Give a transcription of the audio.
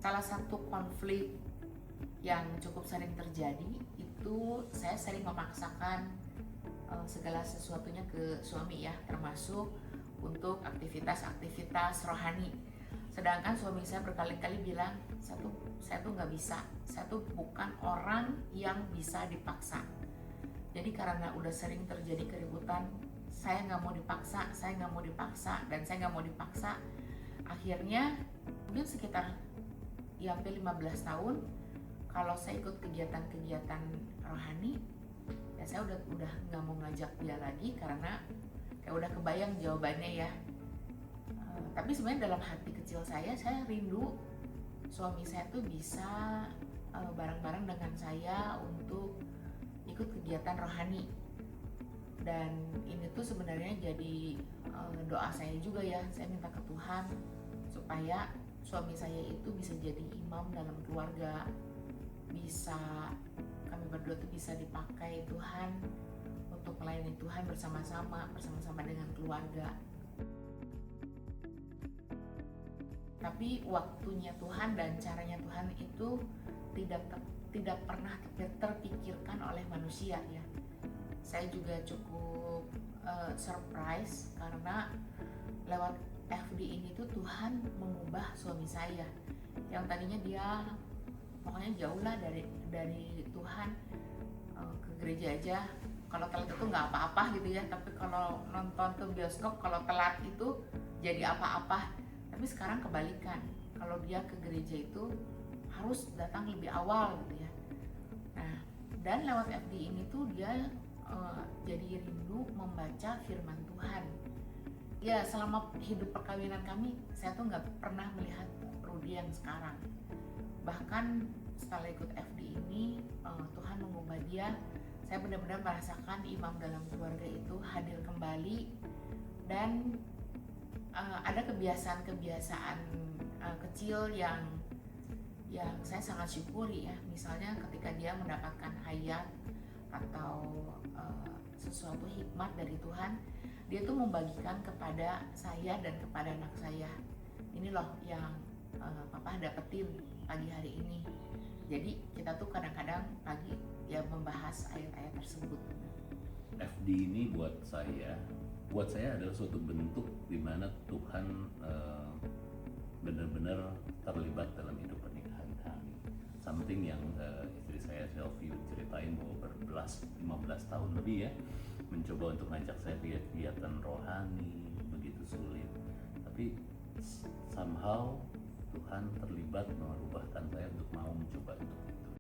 Salah satu konflik yang cukup sering terjadi itu saya sering memaksakan segala sesuatunya ke suami ya, termasuk untuk aktivitas-aktivitas rohani. Sedangkan suami saya berkali-kali bilang, saya tuh nggak bisa, saya tuh bukan orang yang bisa dipaksa. Jadi karena udah sering terjadi keributan, saya nggak mau dipaksa, saya nggak mau dipaksa, dan saya nggak mau dipaksa. Akhirnya mungkin sekitar ya hampir 15 tahun kalau saya ikut kegiatan-kegiatan rohani, ya saya udah nggak mau ngajak dia lagi karena kayak udah kebayang jawabannya ya. Tapi sebenarnya dalam hati kecil saya rindu suami saya tuh bisa bareng-bareng dengan saya untuk ikut kegiatan rohani. Dan ini tuh sebenarnya jadi doa saya juga ya, saya minta ke Tuhan supaya suami saya itu bisa jadi imam dalam keluarga, bisa kami berdua tuh bisa dipakai Tuhan untuk melayani Tuhan bersama-sama dengan keluarga. Tapi waktunya Tuhan dan caranya Tuhan itu tidak pernah terpikirkan oleh manusia ya. Saya juga cukup surprise karena lewat FD ini tuh Tuhan mengubah suami saya yang tadinya dia pokoknya jauh lah dari Tuhan, ke gereja aja kalau telat itu nggak apa-apa gitu ya, tapi kalau nonton ke bioskop kalau telat itu jadi apa-apa. Tapi sekarang kebalikan, kalau dia ke gereja itu harus datang lebih awal gitu ya. Nah, dan lewat FD ini tuh dia jadi rindu membaca firman Tuhan. Ya selama hidup perkawinan kami, saya tuh nggak pernah melihat Rudy yang sekarang. Bahkan setelah ikut FD ini, Tuhan mengubah dia. Saya benar-benar merasakan imam dalam keluarga itu hadir kembali. Dan ada kebiasaan-kebiasaan kecil yang saya sangat syukuri ya. Misalnya ketika dia mendapatkan hayat atau sesuatu hikmat dari Tuhan, dia tuh membagikan kepada saya dan kepada anak saya. Ini loh yang papa dapetin pagi hari ini. Jadi kita tuh kadang-kadang pagi ya membahas ayat-ayat tersebut. FD ini buat saya adalah suatu bentuk di mana Tuhan benar-benar terlibat dalam hidup pernikahan kami. Something yang istri saya Shelfie ceritain bahwa 15 tahun lebih ya mencoba untuk ngajak saya kegiatan rohani begitu sulit, tapi somehow Tuhan terlibat merubahkan saya